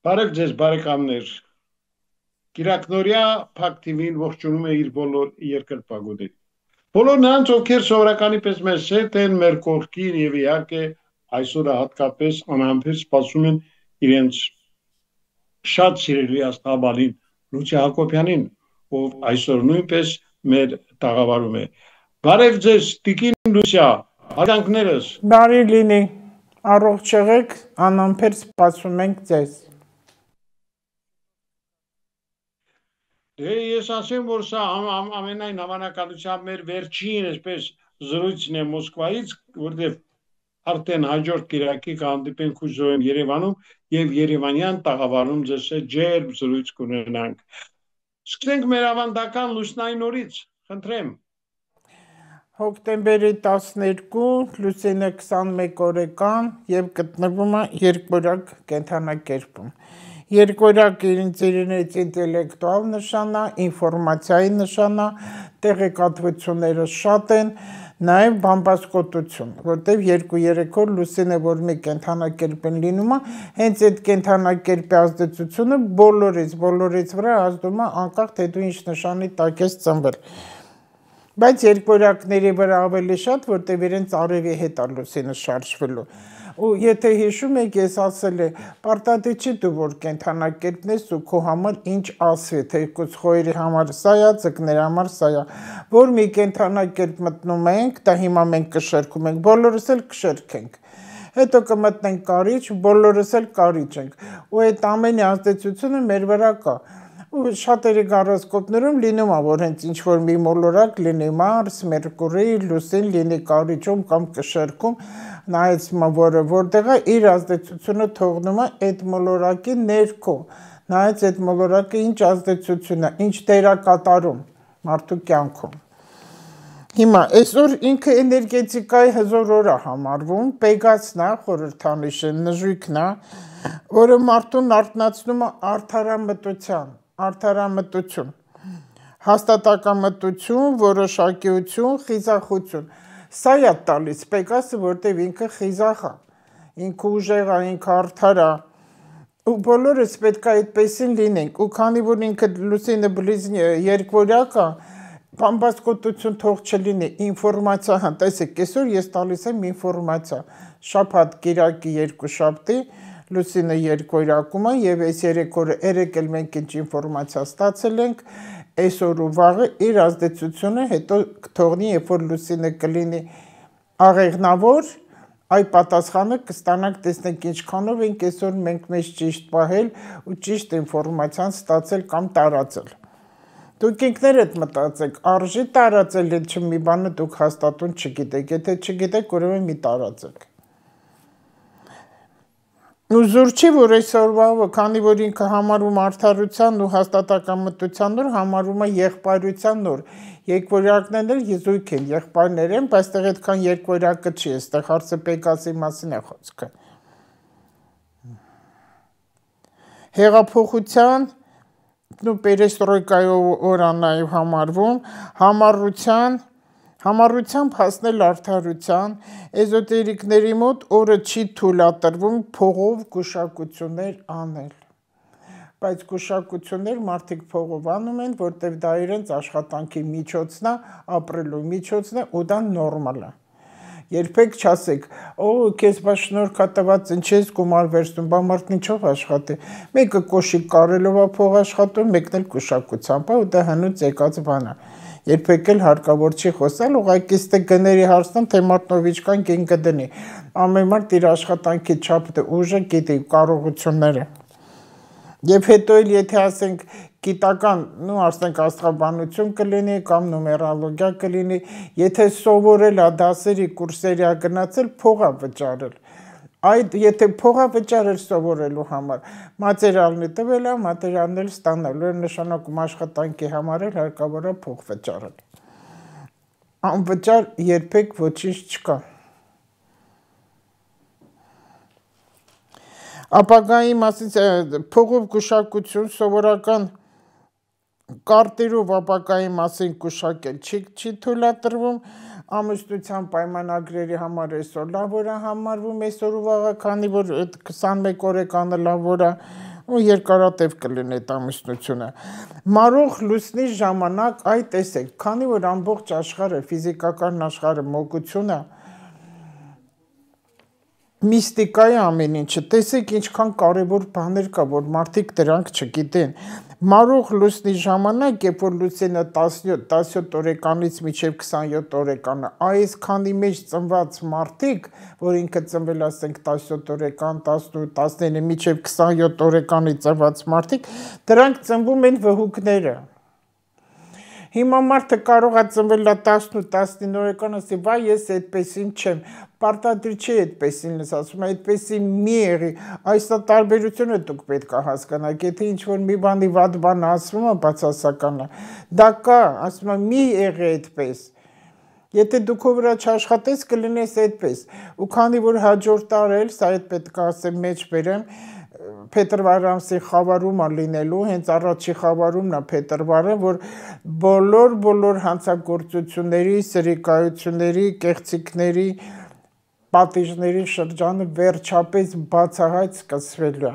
Բարև ձեզ բարեկամներ։ Կիրակնորյա Փակ TV-ին ողջունում է իր բոլոր երկրպագուներին։ Բոլոր նրանց, ովքեր սովորականի պես մեզ հետ են, մեր կողքին եւ իհարկե այսօր հատկապես անհամբեր սպասում են իրենց շատ սիրելի աստղաբանին Լուցիա Հակոբյանին, ով այսօր նույնպես մեր տաղավարում է։ Բարև ձեզ, Տիկին Լուցիա, ադանքներս։ Բարի լինի, առողջ եղեք, անամբեր սպասում ենք ձեզ։ Ես ասեմ, որ սա ամենայն հավանականությամբ մեր վերջին այսպես զրույցն է Մոսկվայից, որտեղ արդեն հաջորդ կիրակի կհանդիպենք ուժոյն Երևանում եւ Երևանյան տաղավարում ձեզ հետ ջերմ զրույց կունենանք։ Սկսենք մեր ավանդական լուսնային օրից, խնդրեմ։ Հոկտեմբերի 12, լուսինը 21 օրեկան եւ գտնվում է երկորակ կենդանակերպում։ Երկորակը ինձ իրենից ինտելեկտուալ նշան է, ինֆորմացիայի նշան է, տեղեկատվությունները շատ են, նաև բամբասկոտություն, որտեղ 2-3 օր լուսինը որ մի կենդանակերպ են լինում է, հենց այդ կենդանակերպի ազդեցությունը բոլորից վրա ազդում է անկախ թե դու ինչ նշանի տակ ես ծնվել։ Բայց երկորակների վրա ավելի շատ, որտեղ իրենց արևի հետ է լուսինը շարժվելու։ Ու եթե հիշում եք, ես ասել եմ, պարտադի չի դու որ կենդանակերպն ես ու քո համար ինչ ասվի, թե քուցխոյերի համար սա է, ձկների համար սա է։ Որ մի կենդանակերպ մտնում ենք, դա հիմա մենք կշերքում ենք, բոլորս էլ կշերքենք։ Հետո կմտնենք կարիճ, բոլորս էլ կարիճ ենք։ Ու այդ ամենի ազդեցությունը մեր վրա կա։ Ու շատերի գարոսկոպներում լինում է, որ հենց ինչ-որ մի մոլորակ լինի Մարս, Մերկուրի, լուսին լինի կարիճում կամ կշերքում, նայեց որտեղ է իր ազդեցությունը թողնում է այդ մոլորակի ներքո, նայեց այդ մոլորակը ինչ ազդեցություն է, ինչ դեր է կատարում մարդու կյանքում։ Հիմա այսօր ինքը էներգետիկայի հզոր օր է համարվում, Պեգասն է, խորհրդանիշը, նժույգն է, որը մարդուն արթնացնում է արդարամտություն, հաստատակամտություն, որոշակիություն, խիզախություն։ Սա է տալիս Պեգասը, որտեղ ինքը խիզախ է, ինքը ուժեղ է, ինքը արդար է։ Ու բոլորս պետք է այդպեսին լինենք, ու քանի որ ինքը լուսինը բլիզնի երկվորյակ է, բամբասկոտություն թող չլինի, ինֆորմացիա, տեսեք, այսօր ես տալիս եմ ինֆորմացիա, շաբաթ կիրակի երկուշաբթի, լուսինը երկվորյակում է եւ այս 3 օրը երեկ էլ մենք ինչ ինֆորմացիա ստացել ենք, այսօր ու վաղը իր ազդեցությունը հետո կթողնի, երբ որ լուսինը կլինի աղեղնավոր, այ պատասխանը կստանանք, տեսնենք ինչքանով ենք այսօր մենք մեզ ճիշտ պահել ու ճիշտ ինֆորմացիան ստացել կամ տարածել։ Դուք ինքներդ մտածեք, արժի տարածել այդ մի բանը դուք հաստատուն չգիտեք, եթե չգիտեք, ուրեմն մի տարածեք։ Ու զուր չի, որ այսօրվա, քանի որ ինքը համարում արդարության ու հաստատակամտության նոր, համարում է եղբայրության նոր։ Երկվորյակներն էլ եզույք են, եղբայրներ են, բայց այդտեղ այդքան երկվորյակը չի, այստեղ հարցը Պեգասի մասին է խոսքը։ Հեղափոխության ու պերեստրոյկայի օր է նաև համարվում, համառությամբ հասնել արդարության, էզոտերիկների մոտ օրը չի թույլատրվում փողով գուշակություններ անել։ Բայց գուշակություններ մարդիկ փողով անում են, որտեղ դա իրենց աշխատանքի միջոցն է, ապրելու միջոցն է ու դա նորմալ է։ Երբեք չասեք, քեզ բա շնորհք է տված, ինչ ես գումար վերցնում, բա մարդն ինչով աշխատի։ Մեկը կոշիկ կարելով է փող աշխատում, մեկն էլ գուշակությամբ, ու դա հնուց եկած բան է։ Երբեք էլ հարկավոր չի խոսալ, ուղղակի ստե գների հարցնում, թե Մարտնովիչկան կին կդնի։ Ամեն մարդ իր աշխատանքի չափը, ուժը գիտի, կարողությունները։ Եվ հետո էլ եթե ասենք գիտական, ասենք աստղաբանություն կլինի կամ նումերալոգիա կլինի, եթե սովորել է դասերի կուրսերի է գնացել, փող է վճարել։ Այդ եթե փող է վճարել սովորելու համար, մատերիալն է տվել է, մատերիալն էլ ստանալ, նշանակում աշխատանքի համար էլ հարկավոր է փող վճարել։ Անվճար երբեք ոչինչ չկա։ Ապագայի մասին փողով գուշակություն սովորական կարտերով ապագայի մասին գուշակել չի թույլատրվում, ամուսնության պայմանագրերի համար այսօր լավ օր է համարվում, այսօր ու վաղը, քանի որ 21 օրեկանը լավ օր է, ու երկարատև կլինի այդ ամուսնությունը։ Մարող լուսնի ժամանակ, այ տեսեք, քանի որ ամբողջ աշխարհը, ֆիզիկական աշխարհը, մոգությունը, միստիկայի ամեն ինչը, տեսեք ինչքան կարևոր բաներ կա, որ մարդիկ դրանք չգիտեն։ Մարող լուսնի ժամանակ, երբ որ լուսինը 17 օրեկանից մինչև 27 օրեկանը, այս քանի մեջ ծնված մարդիկ, որ ինքը ծնվել ասենք 17 օրեկան, 18, 19, մինչև 27 օրեկանի ծնված մարդիկ, դրանք ծնվում են վհուկները։ Հիմա մարդը կարող է ծնվել 18-19 օրեկան, ասի, վայ, ես այդպեսին չեմ, պարտադիր չի այդպեսին ես ասում, այդպեսին մի եղի, այս տարբերությունը դուք պետք է հասկանաք, եթե ինչ-որ մի բանի վատ բան ասվում է բացասականը, դա կա, ասում է մի եղի այդպես, եթե դուք ով վրա չաշխատես կլինես այդպես, ու քանի որ հաջորդ տարել, սա այդ պետք է ասեմ մեջ բերեմ, փետրվար ամսի խավարում է լինելու, հենց առաջի խավարումն է փետրվարը, որ բոլոր հանցագործությունների, սրիկայությունների, կեղծիքների, պատիժների շրջանը վերջապես բացահայտ սկսվելու է։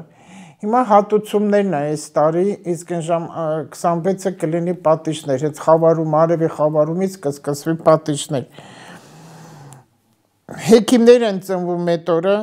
Հիմա հատուցումներն է այս տարի, իսկ ժամ 26-ը կլինի պատիժներ, հենց խավարում, արևի խավարումից կսկսվի պատիժներ։ Հեքիմներ են ծնվում այդ օրը,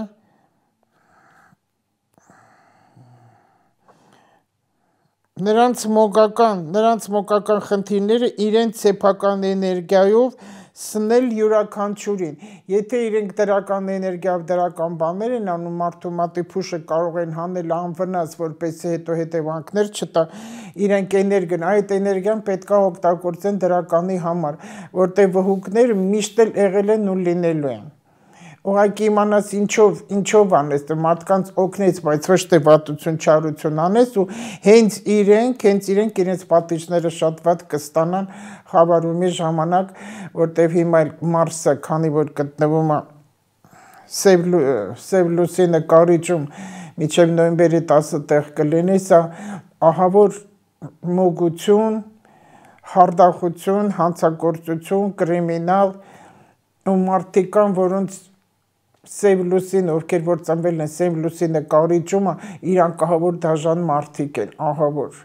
նրանց մոգական խնդիրները իրենց սեփական էներգիայով սնել յուրաքանչյուրին։ Եթե իրենք դրական էներգիայով դրական բաներ են անում, մարդու մատի փուշը կարող են հանել անվնաս, որպեսզի հետո հետևանքներ չտա, իրենք էներգիան, այդ էներգիան պետք է օգտագործեն դրականի համար, որտեղ վհուկները միշտ էլ եղել են ու լինելու են։ Ուղղակի իմանաս ինչով անես, մարդկանց օգնես, բայց ոչ թե վատություն, չարություն անես ու հենց իրենք իրենց պատիժները շատ վատ կստանան խավարումի ժամանակ, որտեղ հիմա Մարսը, քանի որ գտնվում է Սև լուսինը կարիճում, մինչև նոյեմբերի 10-ը տեղ կլինի, սա ահավոր մոգություն, հարդախություն, հանցագործություն, կրիմինալ ու մարդիկ կան, որոնց Սև լուսինը, ովքեր որ ծնվել են սև լուսինը կարիճումը, իրանք ահավոր դաժան մարդիկ են, ահավոր։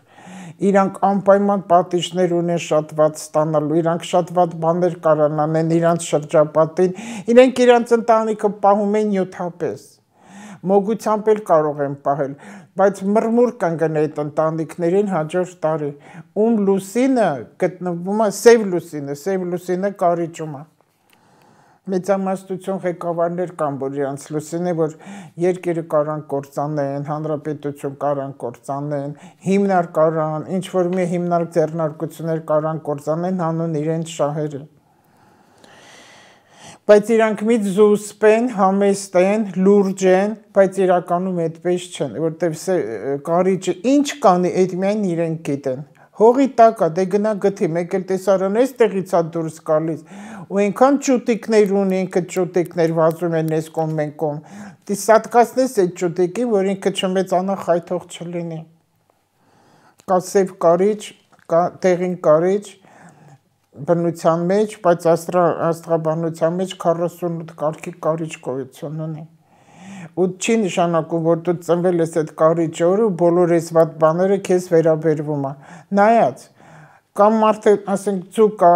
Իրանք անպայման պատիժներ ունեն շատ վատ ստանալու, իրանք շատ վատ բաներ կարան անեն իրանց շրջապատին, իրենք իրանց ընտանիքը պահում են նյութապես, մոգությամբ էլ կարող են պահել, բայց մրմուր կընկնի այդ ընտանիքներին հաջորդ տարի, ում լուսինը գտնվում է սև լուսինը կարիճում է։ Մեծամասնություն ղեկավարներ կան, որ իրանց լուսինը, որ երկիրը կարան կործանեն, հանրապետություն կարան կործանեն, հիմնարկ կարան, ինչ-որ մի հիմնարկ ձեռնարկություններ կարան կործանեն, հանուն իրենց շահերը։ Բայց իրանք մի զուսպեն, համեստ են, լուրջ են, բայց իրականում այդպես չեն, որտեղ կարիճը ինչ կանի, այդ միայն իրենք գիտեն։ Հողի տակ է, դե գնա գթի, մեկ էլ տեսարան էստեղից է դուրս գալիս, ու այնքան ճուտիկներ ունի, ինքը ճուտիկներ վազում են ես կողմ մեն կողմ, դի սատկացնես այդ ճուտիկին, որ ինքը չմեծանա խայթող չլինի։ Կա սև կարիճ, կա տեղին կարիճ, բնության մեջ, բայց աստղաբանության մեջ 48 կարգի կարիճ գոյություն ունի։ Ու չի նշանակում, որ դու ծնվել ես այդ կարիճ օրը ու բոլոր այս վատ բաները քեզ վերաբերվում է։ Նայած, կամ մարդը, ասենք, ձու կա,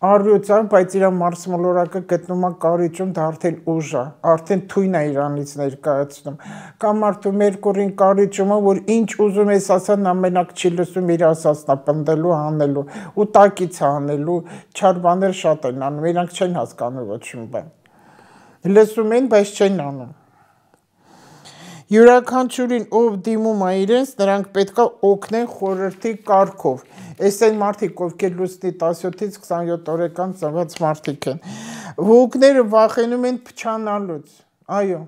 առյուծ է, բայց իր մարսմոլորակը գտնում է կարիճում, դա արդեն ուժ է, արդեն թույն է իրանից ներկայացնում։ Կամ մարդու Մերկուրին կարիճում է, որ ինչ ուզում ես ասան, նա մենակ չի լսում, իր ասածն է պնդելու, անելու, ու տակից է անելու, չար բաներ շատ են անում, իրանք չեն հասկանում ոչ մի բան։ Լսում են, բայց չեն անում։ Յուրաքանչյուրին ով դիմում է իրենց, նրանք պետք է օգնեն խորհրդի կարգով։ Այս այն մարդիկ, ովքեր լուսնի 17-ից 27 օրեկան ծնված մարդիկ են։ Վհուկները վախենում են փչանալուց։ Այո,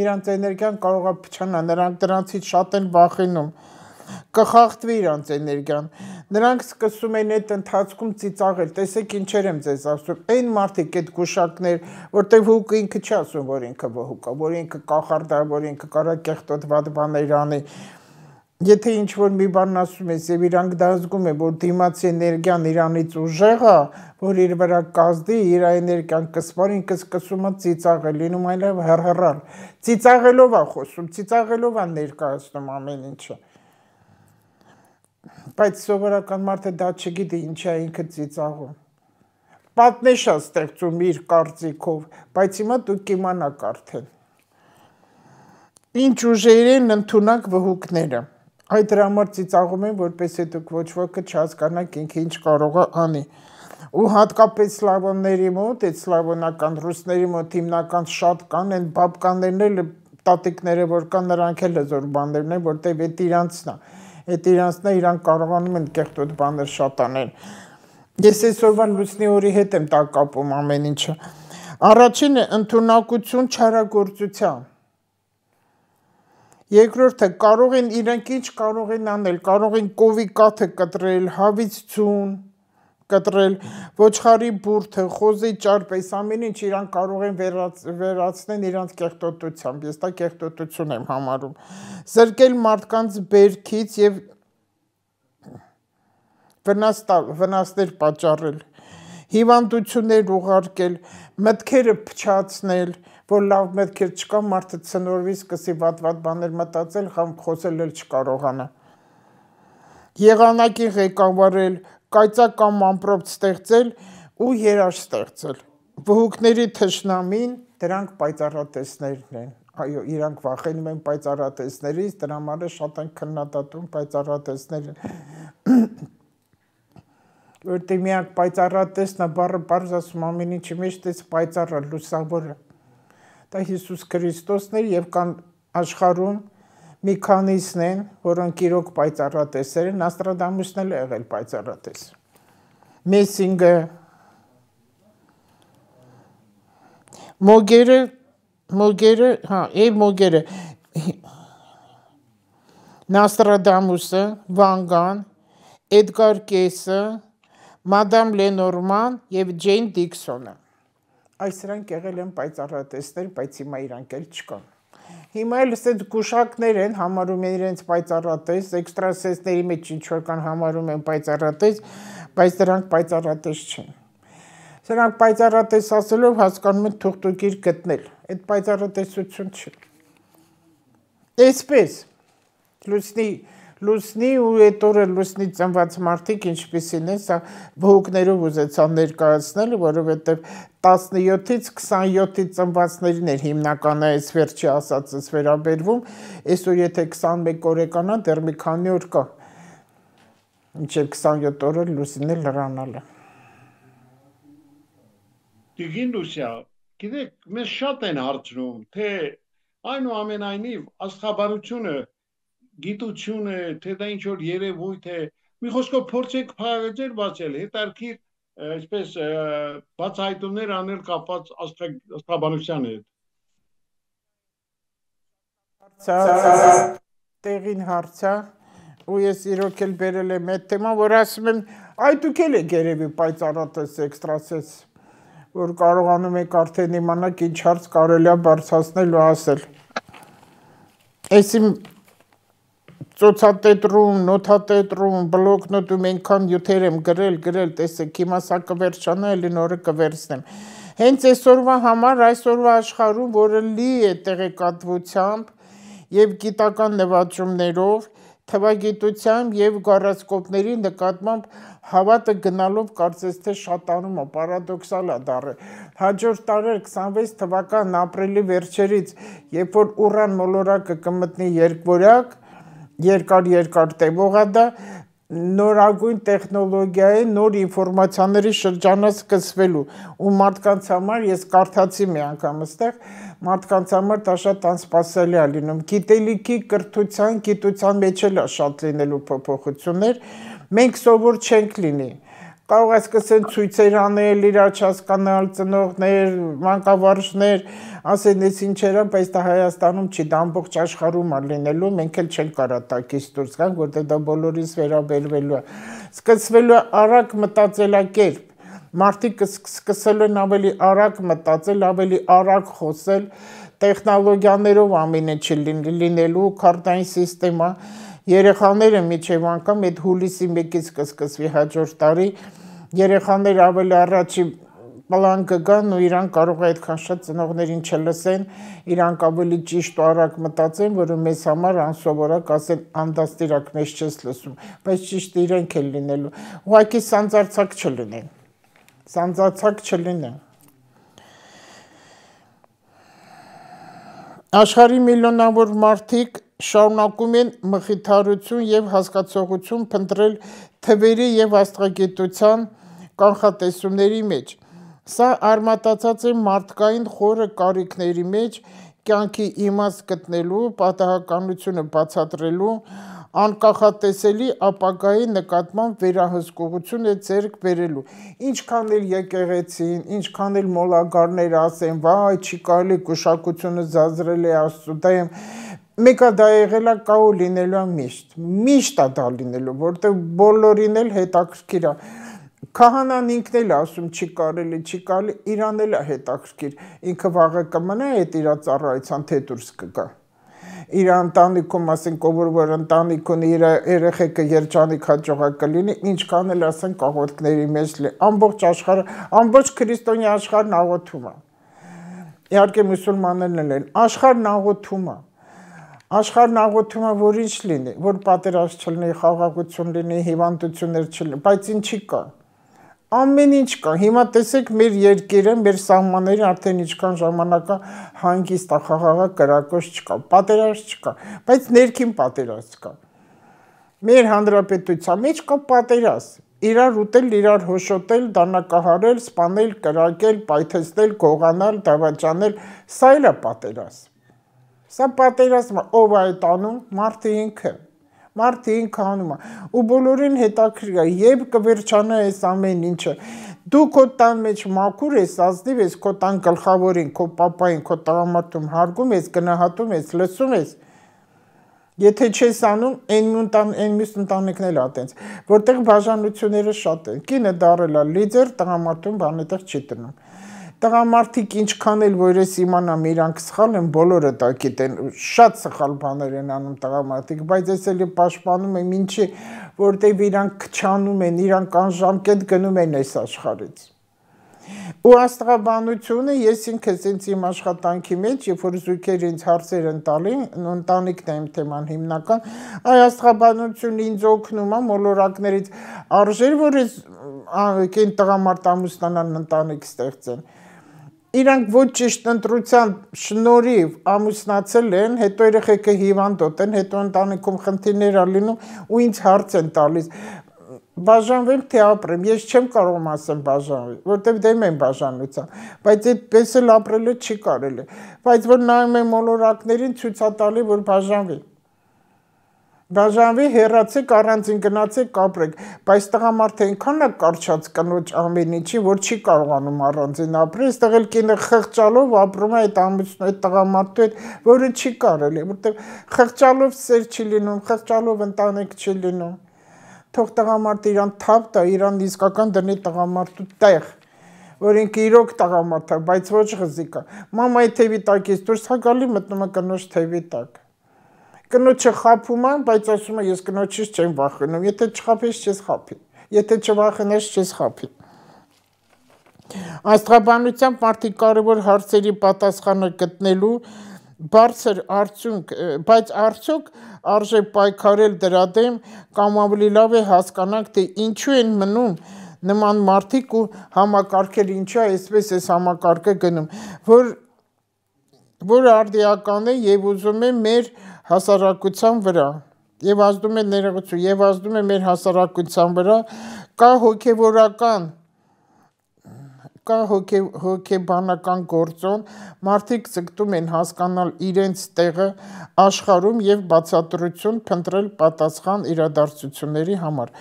իրանց էներգիան կարող է փչանալ, նրանք դրանցից շատ են վախենում։ Կխախտվի իրանց էներգիան։ Նրանք սկսում են այդ ընթացքում ծիծաղել, տեսեք ինչեր եմ ձեզ ասում, այն մարդիկ այդ գուշակներ, որտեղ վհուկը ինքը չի ասում, որ ինքը վհուկ է, որ ինքը կախարդ է, որ ինքը կարա կեղտոտ վատ բաներ անի։ Եթե ինչ-որ մի բան ասում ես եւ իրանք դա զգում են, որ դիմացի էներգիան իրանից ուժեղ է, որ իր վրա կազդի, իր էներգիան կսպար, ինքը սկսում է ծիծաղել, լինում այլև հեռհեռալ։ Ծիծաղելով է խոսում, ծիծաղելով է ներկայացնում ամեն ինչը։ Բայց սովորական մարդը դա չգիտի, ինչի է ինքը ծիծաղում։ Պատնեշ է ստեղծում իր կարծիքով, բայց հիմա դուք կիմանաք արդեն։ Ինչ ուժեր են ընդունակ վհուկները։ Այդ դրա համար ծիծաղում են, որպեսզի դուք ոչ ոքը չհասկանաք ինքը ինչ կարող է անի։ Ու հատկապես սլավոնների մոտ, այդ սլավոնական ռուսների մոտ հիմնական շատ կան, այն բաբկաներն էլ տատիկները, որ կան, նրանք էլ հզոր բաներն են, որտեղ այդ իրանցն է։ Այդ իրանցն է, իրանք կարողանում են կեղտոտ բաներ շատ անել։ Ես այսօրվա լուսնի օրի հետ եմ տակապում ամեն ինչը։ Առաջինը ընդունակություն չարագործության։ Երկրորդը կարող են իրենք ինչ կարող են անել, կարող են կովի կաթը կտրել, հավից ձուն կտրել, ոչխարի բուրդը, խոզի ճարպես, ամեն ինչ իրանք կարող են վերացնել իրանք կեղտոտությամբ, ես դա կեղտոտություն եմ համարում, զրկել մարդկանց բերքից և վնասներ պատճառել, հիվանդություններ ուղարկել, մտքերը փչացնել, որ լավ մտքեր չկա, մարդը ցնորվի սկսի վատ բաներ մտածել, խոսել էլ չկարողանա, եղանակի ղեկավարել, կայծակ կամ ամպրոպ ստեղծել ու երաշ ստեղծել։ Վհուկների թշնամին դրանք պայծառատեսներն են։ Այո, իրանք վախենում են պայծառատեսներից, դրա համար շատ են քննադատում պայծառատեսներին։ Որտեղ միակ պայծառատեսն է, բառը պարզ ասում ամեն ինչի մեջ դες պայծառը, լուսավորը։ Դա Հիսուս Քրիստոսն էր եւ կան աշխարհում մի քանիսն են, որոնք իրոք պայծառատեսեր են, Նոստրադամուսն էլ եղել պայծառատես։ Մեսինգը, Մոգերը, Նոստրադամուսը, Վանգան, Էդգար Կեսը, Մադամ Լենորման եւ Ջեյն Դիքսոնը։ Այս սրանք եղել են պայծառատեսներ, բայց հիմա իրանք էլ չկան։ Հիմա էլ ասենց գուշակներ են, համարում են իրենց պայծառատես, էքստրասենսների մեջ ինչ-որ կան համարում են պայծառատես, բայց դրանք պայծառատես չեն։ Սրանք պայծառատես ասելով հասկանում են թուղթուկիր գտնել, այդ պայծառատեսություն չի։ Այսպես, լուսնի ու այդ օրը լուսնի ծնված մարդիկ ինչպիսին են, սա վհուկներով ուզեցա ներկայացնել, որովհետև 17-ից 27-ի ծնվածներին էր հիմնականը այս վերջի ասածս վերաբերվում, այսօր եթե 21 օրեկան է, դեռ մի քանի օր կա, մինչև 27 օրը լուսինը լրանալ է։ Տիկին Լուսիա, գիտեք, մեզ շատ են հարցնում, թե այնուամենայնիվ աստղաբանությունը, գիտությունը, թե դա ինչ-որ երևույթ է, մի խոսքով փորձեք փաղեջեր բացել, հետարքիր այսպես բացահայտումներ անել կապված աստղաբանության հետ։ Տեղին հարցա, ու ես իրոք էլ բերել եմ այդ թեման, որ ասում եմ, այ դուք էլ եք երևի պայծառատես էքստրասենս, որ կարողանում եք արդեն իմանաք ինչ հարց կարելի է բարձրացնել ու ասել։ Այս իմ ծոցատետրում, նոթատետրում, բլոկնոտում այնքան յութեր եմ գրել, տեսեք, հիմա սա կվերջանա, էլի նորը կվերցնեմ։ Հենց այսօրվա համար, այսօրվա աշխարհում, որը լի է տեղեկատվությամբ եւ գիտական նվաճումներով, թվագիտությամբ եւ գարասկոպների նկատմամբ հավատը գնալով կարծես թե շատանում է, պարադոքսալ է դառը։ Հաջորդ տարի 26 թվական ապրիլի վերջերից, երբ որ ուրան մոլորակը կմտնի երկվորյակ, երկար տևող է դա, նորագույն տեխնոլոգիա է, նոր ինֆորմացիաների շրջանը սկսվելու ու մարդկանց համար ես կարդացի մի անգամ այստեղ, մարդկանց համար դա շատ անսպասելի է լինում, գիտելիքի կրթության, գիտության մեջ էլ է շատ լինելու փոփոխություններ, մենք սովոր չենք լինի, կարող է սկսեն ցույցեր անել, իրաց հասկանալ, ծնողներ, մանկավարժներ, ասեն ես ինչեր է, բայց դա Հայաստանում չի, դա ամբողջ աշխարհում է լինելու, մենք էլ չենք կարա տակից դուրս գանք, որտեղ դա բոլորիս վերաբերվելու է։ Սկսվելու է արագ մտածելակերպ, մարդիկ սկսելու են ավելի արագ մտածել, ավելի արագ խոսել, տեխնոլոգիաներով ամեն ինչը լինելու, քարտային սիստեմա, երեխաները միջև անգամ այդ հուլիսի 1-ից կսկսվի հաջորդ տարի, երեխաները ավելի առաջի պլան կգան ու իրանք կարող է այդքան շատ ծնողներին չլսեն, իրանք ավելի ճիշտ ու արագ մտածեն, որը մեզ համար անսովորակ ասեն անդաստիրակ մեզ չես լսում, բայց ճիշտ իրենք են լինելու, ուղղակի սանձարձակ չլինեն, սանձարձակ չլինեն։ Աշխարհի միլիոնավոր մարդիկ շարունակում են մխիթարություն եւ հասկացողություն փնտրել թվերի եւ աստղագիտության կանխատեսումների մեջ։ Սա արմատացած է մարդկային խորը կարիքների մեջ կյանքի իմաստ գտնելու, պատահականությունը բացատրելու, անկախատեսելի ապագայի նկատմամբ վերահսկողություն է ձեռք բերելու։ Ինչքան էլ եկեղեցին, ինչքան էլ մոլագարներ ասեն, վայ, չի կարելի գուշակությունը զազրել է Աստծո դեմ, մեկը դա եղել է կա ու լինելու է միշտ է դա լինելու, որտեղ բոլորին էլ հետաքրքիր է։ Քահանան ինքն էլ ասում չի կարելի, իրան էլ է հետաքրքիր, ինքը վաղը կմնա այդ իր ծառայության թե դուրս կգա։ Իր ընտանիքում ասենք որ ընտանիք ունի, իր երեխեքը երջանիկ հաջողակ կլինի, ինչքան էլ ասեն կաղոթքների մեջ ամբողջ աշխարհը, ամբողջ քրիստոնյա աշխարհն աղոթում է։ Իհարկե մուսուլմաններն են, աշխարհն աղոթում է։ Աշխարհն աղոթում է, որ ինչ լինի, որ պատերազմ չլինի, խաղաղություն լինի, հիվանդություններ չլինի, բայց ինչի կա։ Ամեն ինչ կա, հիմա տեսեք մեր երկիրը, մեր սահմանները արդեն ինչքան ժամանակ է հանգիստ է, խաղաղակ կրակոց չկա, պատերազմ չկա, բայց ներքին պատերազմ կա։ Մեր հանրապետության մեջ կա պատերազմ, իրար ուտել, իրար հոշոտել, դանակահարել, սպանել, կրակել, պայթեցնել, գողանալ, դավաճանել, սա էլ է պատերազմ։ Սա պատերազմ է, ով է այդ անում, մարդը ինքը անում է, ու բոլորին հետաքրքիր է, երբ կվերջանա այս ամեն ինչը, դու քո տան մեջ մաքուր ես, ազնիվ ես, քո տան գլխավորին, քո պապային, քո տղամարդուն հարգում ես, գնահատում ես, լսում ես, եթե չես անում, այն մյուս ընտանիքն էլ ատենց, որտեղ բաժանությունները շատ են, կինը դառել է լիդեր, տղամարդուն բան այդտեղ չի տրնում։ Տղամարդիկ ինչքան էլ որ ես իմանամ իրանք սխալ են, բոլորը դա գիտեն, շատ սխալ բաներ են անում տղամարդիկ, բայց ես էլի պաշտպանում եմ ինչի, որտեղ իրանք քչանում են, իրանք անժամկետ գնում են այս աշխարհից։ Ու աստղաբանությունը ես ինքս իմ աշխատանքի մեջ, երբ որ զույգեր ինձ հարցեր են տալի, ընտանիքն է իմ թեման հիմնական, այ աստղաբանությունը ինձ օգնում է մոլորակներից արժեր, որ ես կին տղամարդ ամուսնանան ընտանիք ստեղծեն։ Իրանք ոչ ճիշտ ընտրության շնորհիվ ամուսնացել են, հետո երեխեքը հիվանդոտ են, հետո ընտանիքում խնդիրներ ա լինում ու ինձ հարց են տալիս բաժանվել թե ապրեմ, ես չեմ կարող ասեմ բաժանվել, որտեղ դեմ եմ բաժանության, բայց այդպես էլ ապրելը չի կարելի, բայց որ նայում եմ մոլորակներին ցույց է տալի, որ բաժանվի, հեռացեք, առանձին գնացեք, ապրեք, բայց տղամարդը այնքան է կարճած կնոջ ամեն ինչի, որ չի կարողանում առանձին ապրել, այստեղ էլ կինը խղճալով ապրում է այդ ամուսնու, այդ տղամարդու հետ, որը չի կարելի, որտեղ խղճալով սեր չի լինում, խղճալով ընտանիք չի լինում։ Թող տղամարդը իրան թափ տա, իրան իսկական դնի տղամարդու տեղ, որ ինքը իրոք տղամարդ է, բայց ոչ ղզիկ է։ Մամայի թևի տակից դուրս է գալի, մտնում է կնոջ թևի տակ։ Կնոջը խաբում է, բայց ասում է ես կնոջից չեմ վախենում, եթե չխաբես չես խաբի, եթե չվախենաս չես խաբի։ Աստղաբանությամբ մարդիկ կարևոր հարցերի պատասխանը գտնելու բարձր արդյունք, բայց արդյոք արժե պայքարել դրա դեմ կամ ավելի լավ է հասկանանք, թե ինչու են մնում նման մարդիկ ու համակարգեր, ինչու է այսպես այս համակարգը գնում, որ արդիական է եւ ուզում է մեր հասարակության վրա եւ ազդում է ներողություն եւ ազդում է մեր հասարակության վրա կա հոգեբանական գործոն, մարդիկ ձգտում են հասկանալ իրենց տեղը աշխարհում եւ բացատրություն փնտրել պատասխան իրադարձությունների համար։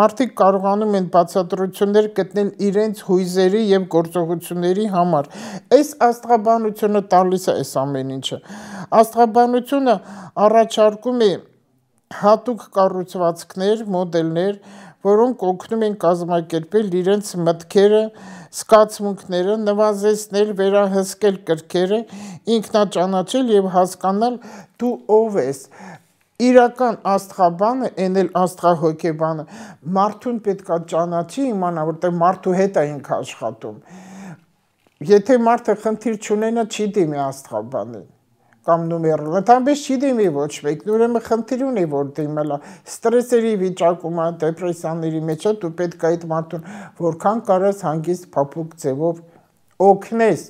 Մարդիկ կարողանում են բացատրություններ գտնել իրենց հույզերի եւ գործողությունների համար։ Այս աստղաբանությունը տալիս է այս ամեն ինչը։ Աստղաբանությունը առաջարկում է հատուկ կառուցվածքներ, մոդելներ, որոնք օգնում են կազմակերպել իրենց մտքերը, զգացմունքները, նվազեցնել, վերահսկել կրքերը, ինքնաճանաչել եւ հասկանալ դու ով ես։ Իրական աստղաբանը, այն էլ աստղահոգեբանը, մարդուն պետք է ճանաչի, իմանա, որտեղ մարդու հետ է ինքը աշխատում։ Եթե մարդը խնդիր չունենա, չի դիմի աստղաբանին կամ նումերոն, ընդհանրապես չի դիմի ոչ մեկն, ուրեմն խնդիր ունի, որ դիմելա, ստրեսերի վիճակում է, դեպրեսիաների մեջ է, դու պետք է այդ մարդուն որքան կարաս հանգիստ փափուկ ձևով օգնես,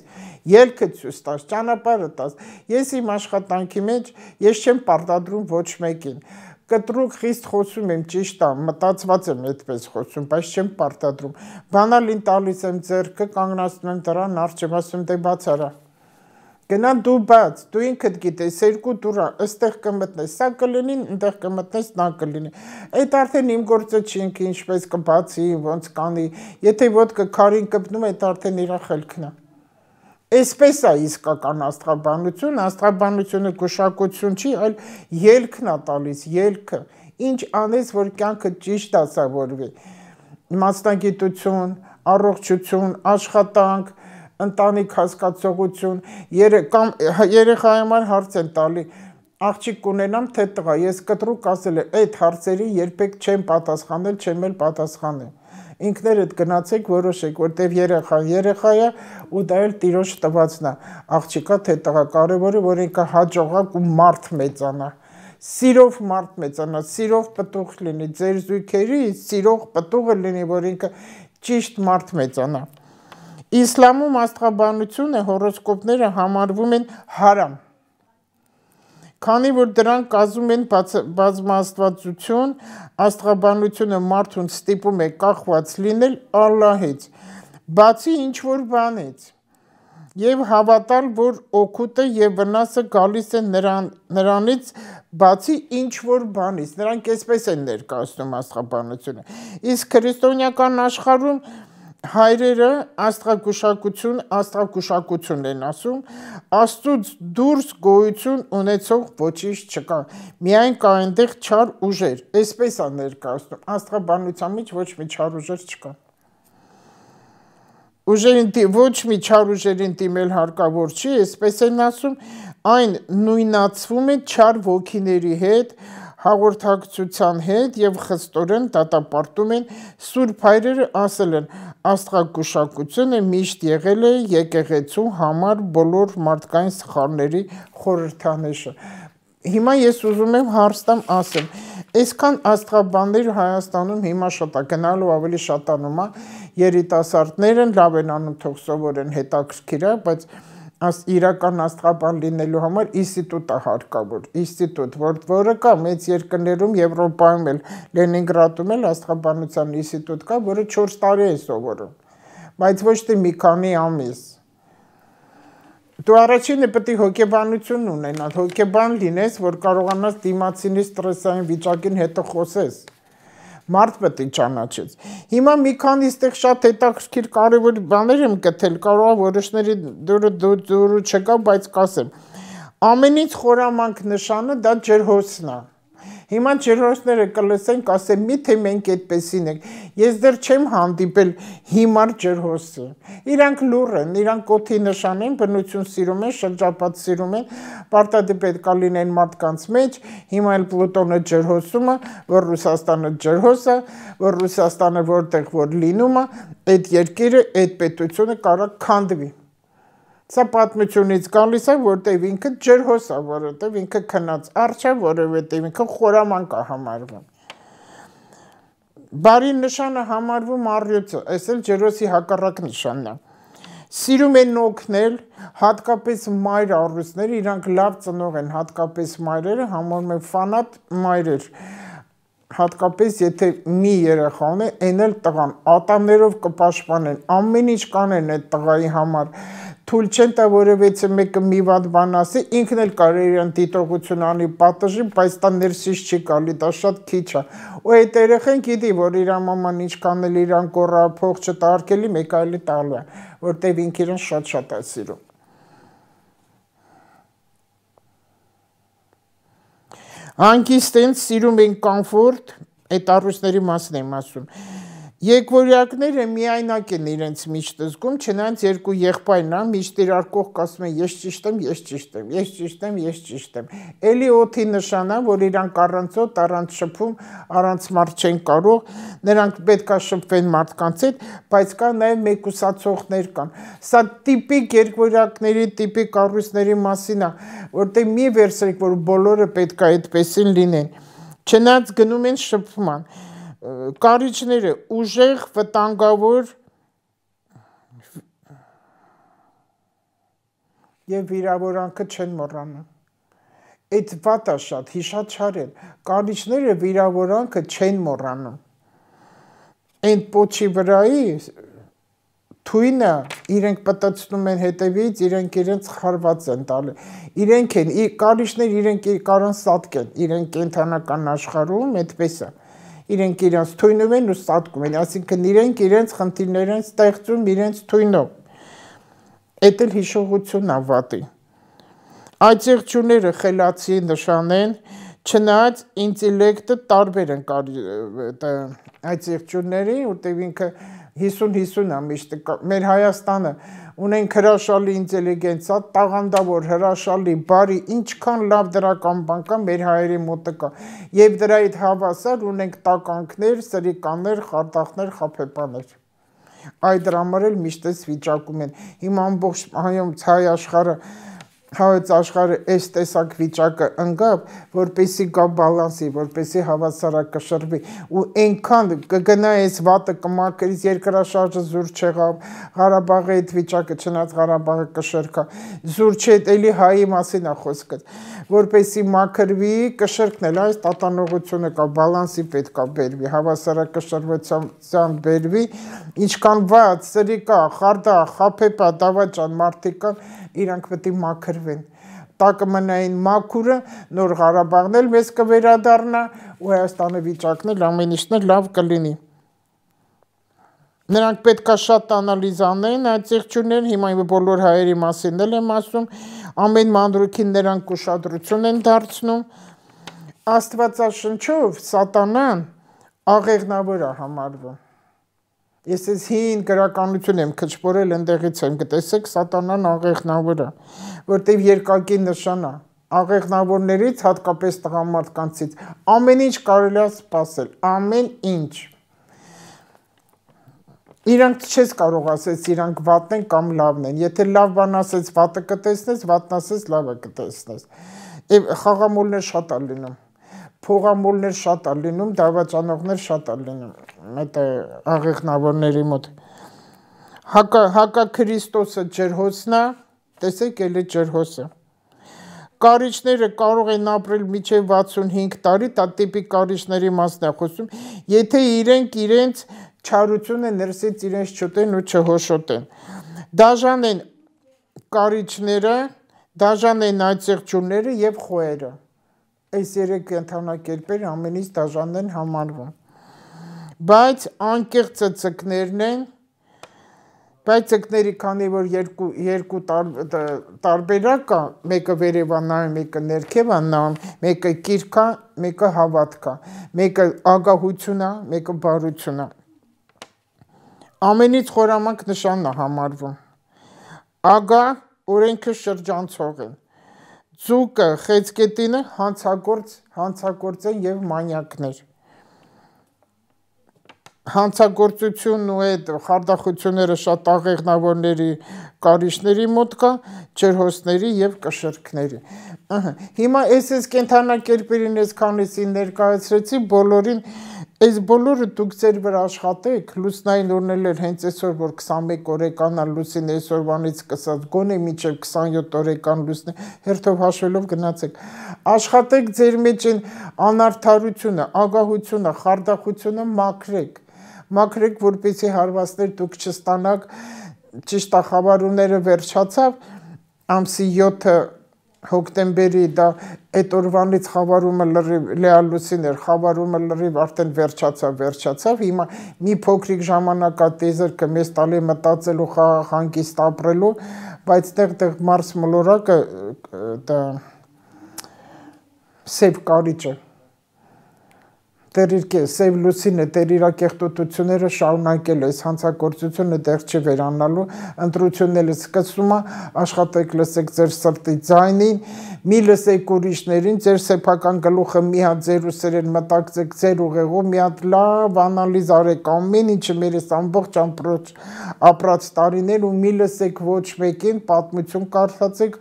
ելքը ցույց տաս, ճանապարհը տաս։ Ես իմ աշխատանքի մեջ ես չեմ պարտադրում ոչ մեկին։ Կտրուկ խիստ խոսում եմ, ճիշտ է, մտածված եմ այդպես խոսում, բայց չեմ պարտադրում։ Բանալին տալիս եմ ձեռքը, կանգնացնում եմ դրան, արջև ասում դե բաց արա։ Գնա դու բաց, դու ինքդ գիտես, երկու դուրա, ըստեղ կմտնես, սա կլինի, այնտեղ կմտնես, նա կլինի։ Այդ արդեն իմ գործը չի, ինքը ինչպես կբացի, ոնց կանի, եթե ոտքը քարին կպնում, այդ արդեն իր խելքն է։ Այսպես է իսկական աստղաբանությունը գուշակություն չի, այլ ելքն է տալիս, ելքը, ինչ անես, որ կյանքը ճիշտ դասավորվի, մասնագիտություն, առողջություն, աշխատանք, ընտանիք հասկացողություն, կամ երեխայի համար հարց են տալի, աղջիկ կունենամ թե տղա, ես կտրուկ ասել եմ, այդ հարցերի երբեք չեմ պատասխանել, չեմ էլ պատասխանել։ Ինքներդ գնացեք որոշեք, որտեվ երեխա է ու դա էլ տիրոջ տվածն է, աղջիկա թե տղա, կարևորը որ ինքը հաջողակ ու մարդ մեծանա, սիրով մարդ մեծանա, սիրով պտուղ լինի, ձեր զույգերի սիրող պտուղը լինի, որ ինքը ճիշտ մարդ մեծանա։ Իսլամում աստղաբանությունը հորոսկոպները համարվում են հարամ, քանի որ դրանք կազմում են բազմաստվածություն, աստղաբանությունը մարդուն ստիպում է կախված լինել Ալլահից, բացի ինչ-որ բանից, և հավատալ, որ օգուտը և վնասը գալիս է նրանից, բացի ինչ-որ բանից, նրանք այսպես են ներկայացնում աստղաբանությունը, իսկ քրիստոնեական աշխարհում հայրերը աստղագուշակություն են ասում, Աստծուց դուրս գոյություն ունեցող ոչինչ չկա, միայն կա այնտեղ չար ուժեր, այսպես է ներկայացնում, աստղաբանության մեջ ոչ մի չար ուժեր չկա։ Ոչ մի չար ուժերին դիմել հարկավոր չի, այսպես են ասում, այն նույնացվում է չար ոգիների հետ, հաղորդակցության հետ և խստորեն դատապարտում են սուրբ հայրերը ասել են աստղագուշակությունը միշտ եղել է եկեղեցու համար բոլոր մարդկային սխալների խորհրդանիշը։ Հիմա ես ուզում եմ հարստամ ասեմ, այսքան աստղաբաններ Հայաստանում հիմա շատ է, գնալու ավելի շատանում է, երիտասարդները լավ են անում, թող սովորեն, հետաքրքիր է, բայց իրական աստղաբան լինելու համար ինստիտուտ է հարկավոր, ինստիտուտ, որը կա մեծ երկրներում, Եվրոպայում էլ, Լենինգրադում էլ աստղաբանության ինստիտուտ կա, որը 4 տարի է սովորում, բայց ոչ թե մի քանի ամիս։ Դու առաջինը պետք է հոգեբանություն ունենալ, հոգեբան լինես, որ կարողանաս դիմացինի ստրեսային վիճակին հետո խոսես։ Մարդ պետք է ճանաչես։ Հիմա մի քանի ստեղ շատ հետաքրքիր կարևոր բաներ եմ գտել, կարող է որոշների դուրը չկա, բայց կասեմ։ Ամենից խորամանկ նշանը դա ջրհոսն է։ Հիմա ջրհոսները կլսեն, կասեն, միթե մենք այդպեսին ենք։ Ես դեռ չեմ հանդիպել հիմար ջրհոսի։ Իրանք լուռ են, իրանք օդի նշան են, բնություն սիրում են, շրջապատ սիրում են, պարտադիր պետք է լինեն մարդկանց մեջ, հիմա էլ Պլուտոնը ջրհոսում է, որ Ռուսաստանը ջրհոս է, որ Ռուսաստանը որտեղ որ լինում է, այդ երկիրը, այդ պետությունը կարող քանդվի։ Սա պատմությունից գալիս է, որտեղ ինքը ջրհոս է, որովհետև ինքը քնած արջ է, որովհետև ինքը խորամանկ է համարվում։ Բարի նշանը համարվում առյուծը, այս էլ ջրհոսի հակառակ նշանն է։ Սիրում են օգնել, հատկապես մայր առյուծները, իրանք լավ ծնող են, հատկապես մայրերը համարում են ֆանատ մայրեր։ Հատկապես եթե մի երեխա ունի, այն էլ տղան, ատամներով կպաշտպանեն, ամեն ինչ կանեն այդ տղայի համար։ Թույլ չեն տա որևէ մեկը մի վատ բան ասի, ինքն էլ կարող է իրեն դիտողություն անի, պատժի, բայց դա ներսից չի գալի, դա շատ քիչ է։ Ու այդ երեխան գիտի, որ իր մաման ինչքան էլ իրան կոռա փող չտարկելի, մեկ այլի տալու է, որտեվ ինքը իրեն շատ է սիրում։ Հանգիստ են, սիրում են կոմֆորտ, այդ առույցների մասն եմ ասում։ Եկվորյակները միայնակ են իրենց միշտ զգում, չնայած երկու եղբայրն ա միշտ իրար կողք ասում են ես ճիշտ եմ, ես ճիշտ եմ, ես ճիշտ եմ, ես ճիշտ եմ։ Էլի օդի նշան է, որ իրանք առանց օդ, առանց շփում, առանց մարդ չեն կարող, նրանք պետք է շփվեն մարդկանց հետ, բայց կա նաև մեկուսացողներ կան։ Սա տիպիկ եկվորյակների, տիպիկ կառույցների մասին է, որտեղ մի վերցրեք, որ բոլորը պետք է այդպեսին լինեն։ Չնայած գնում են շփման։ Կարիճները ուժեղ, վտանգավոր եւ վիրավորանքը չեն մոռանում։ Այդ վատա շատ հիշաչարել։ Կարիճները վիրավորանքը չեն մոռանում։ Այն պոչի վրայի թույնը իրենք պատտցնում են հետևից, իրենց խարված են տալի։ Իրենք են, կարիճներ իրենք կարան սատկեն, իրենք կենթանական աշխարհում այդպես է։ Իրենք իրենց թույնում են ու սատկում են, այսինքն իրենք իրենց խնդիրներ են ստեղծում իրենց թույնով։ Էդ էլ հիշողություն է վատի։ Այդ եղջյուրները խելացի նշան են, չնայած ինտելեկտը տարբեր են այդ եղջյուրների, որտեղ ինքը 50-50 է միշտ մեր Հայաստանը ունենք հրաշալի ինտելիգենցիա, տաղանդավոր, հրաշալի, բարի, ինչքան լավ դրական բան կա մեր հայերի մոտը կա, եւ դրա հետ հավասար ունենք տականքներ, սրիկաններ, խարտախներ, խաբեբաներ։ Այդ դրա համար էլ միշտ էս վիճակում են։ Հիմա ամբողջ հայ աշխարհը հայոց աշխարհը այս տեսակ վիճակը ընկավ, որպեսի գա բալանսի, որպեսի հավասարակշռվի, ու այնքան կգնա այս վատը կմաքրից երկրաշարժը զուր չեղավ, Ղարաբաղի այդ վիճակը չնայած Ղարաբաղը կշռկա, զուր չէ, էլի հայի մասին է խոսքը, որպեսի մաքրվի, կշռկն էլ այս տատանողությունը կա, բալանսի պետք է բերվի, հավասարակշռվածության բերվի, ինչքան վատ, սրիկա, խարդա, խաբեբա, դավաճան մարդիկ կան, իրանք պետք է մաքրվեն, տակը մնային մաքուրը, նոր Ղարաբաղն էլ մեզ կվերադառնա ու Հայաստանի վիճակն էլ ամեն ինչն էլ լավ կլինի։ Նրանք պետք է շատ անալիզ անեն այդ եղջյուրներն, հիմա բոլոր հայերի մասին էլ եմ ասում, ամեն մանրուքին նրանք ուշադրություն են դարձնում։ Աստվածաշնչով սատանան աղեղնավոր է համարվում։ Ես այս հին գրականություն եմ քչփորել, ընդեղից եմ գտեսեք, սատանան աղեղնավոր է, որտեղ երկակի նշան է, աղեղնավորներից, հատկապես տղամարդկանցից, ամեն ինչ կարելի է սպասել, ամեն ինչ։ Իրանք չես կարող ասես, իրանք վատն են կամ լավն են, եթե լավ բան ասես, վատը կտեսնես, վատն ասես, լավը կտեսնես։ Խաղամոլներ շատ է լինում։ Փողամոլներ շատ է լինում, դավաճանողներ շատ է լինում այդ աղեղնավորների մոտ։ Հակաքրիստոսը ջրհոսն է, տեսեք էլի ջրհոսը։ Կարիճները կարող են ապրել մինչև 65 տարի, դա տիպիկ կարիճների մասն է խոսում, եթե իրենք իրենց չարությունը ներսից իրենց չուտեն ու չհոշոտեն։ Դաժան են կարիճները, դաժան են այդ եղջյուրները եւ խոերը։ Այս երեք կենթանակերպերը ամենից դաժանն են համարվում, բայց անկեղծ ծծկներն են, բայց ծծկների քանի որ երկու տարբերակ կա, մեկը վերև է նայում, մեկը ներքև է նայում, մեկը կիրք է, մեկը հավատք է, մեկը ագահություն է, մեկը բարություն է։ Ամենից խորամանկ նշանն է համարվում։ Ագահ օրենքը շրջանցող են։ Ձուկը, խեցգետինը հանցագործ են եւ մանյակներ։ Հանցագործությունն ու այդ խարդախությունները շատ աղեղնավորների կարիճների մոտ կա, ջրհոսների եւ կշռքների։ Հիմա այս կենթանակերպերին այս քանիսին ներկայացրեցի, բոլորին այս բոլորը դուք ձեր վրա աշխատեք, լուսնային օրն էլ հենց այսօր որ 21 օրեկան է լուսին այսօրվանից սկսած, գոնե մինչև 27 օրեկան լուսնի, հերթով հաշվելով գնացեք։ Աշխատեք ձեր մեջ անարդարությունը, ագահությունը, խարդախությունը մաքրեք, որպեսզի հարվածներ դուք չստանաք, ճիշտ է խավարումները վերջացավ, ամսի 7 հոկտեմբերի դա այդ օրվանից խավարումը լրիվ լեալուսին էր, խավարումը լրիվ արդեն վերջացավ, հիմա մի փոքրիկ ժամանակատեզր կմեզ տալի մտածելու հանգիստ ապրելու, բայց տեղ մարս մոլորակը դա սև կարիճը Դեր իր Սև Լուսինը դեր իր կեղտոտությունները շարունակել է, հանցագործությունը դեռ չի վերանալու, ընտրությունները սկսվում է, աշխատեք լսեք ձեր սրտի ձայնին, մի լսեք ուրիշներին, ձեր սեփական գլուխը մի հատ ձեր ուսերեն մտածեք ձեր ուղեղով, մի հատ լավ անալիզ արեք ամեն ինչը մեր ամբողջ ապրած տարիներ ու մի լսեք ոչ մեկին, պատմություն կարդացեք,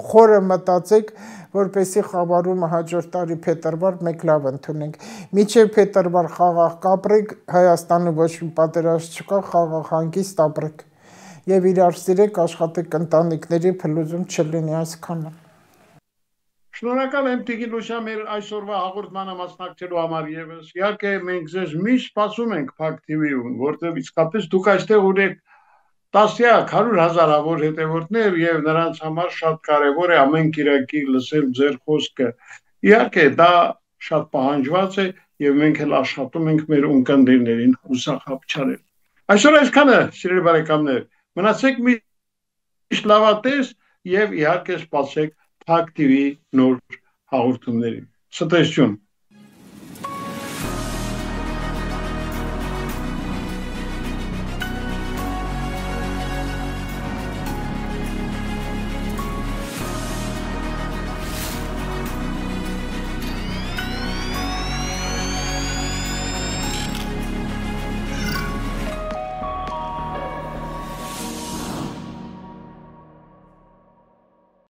խորը մտածեք, որպեսի խավարումը հաջորդ տարի փետրվար մեկ լավ ընդունենք։ Մինչև փետրվար խաղաղ կապրեք, Հայաստանը ոչ մի պատերազմ չկա, խաղաղ հանգիստ ապրեք։ Եվ իրար սիրեք, աշխատեք ընտանիքների փլուզում չլինի այսքանը։ Շնորհակալ եմ Տիգին Լուսյան մեր այսօրվա հաղորդմանը մասնակցելու համար եւս։ Իհարկե մենք ձեզ միշտ սպասում ենք Փակ TV-ում, որտեղ իսկապես դուք այստեղ ունեք տասնյակ, 100,000-ավոր հետևորդներ եւ նրանց համար շատ կարեւոր է ամեն կիրակի լսել ձեր խոսքը։ Իհարկե դա շատ պահանջված է եւ մենք էլ աշխատում ենք մեր ունկնդիրներին հուսախապ չարել։ Այսօր այսքանը, սիրելի բարեկամներ, մնացեք միշտ լավատես եւ իհարկե սպասեք Փակ TV նոր հաղորդումներին։ Ցտեսություն։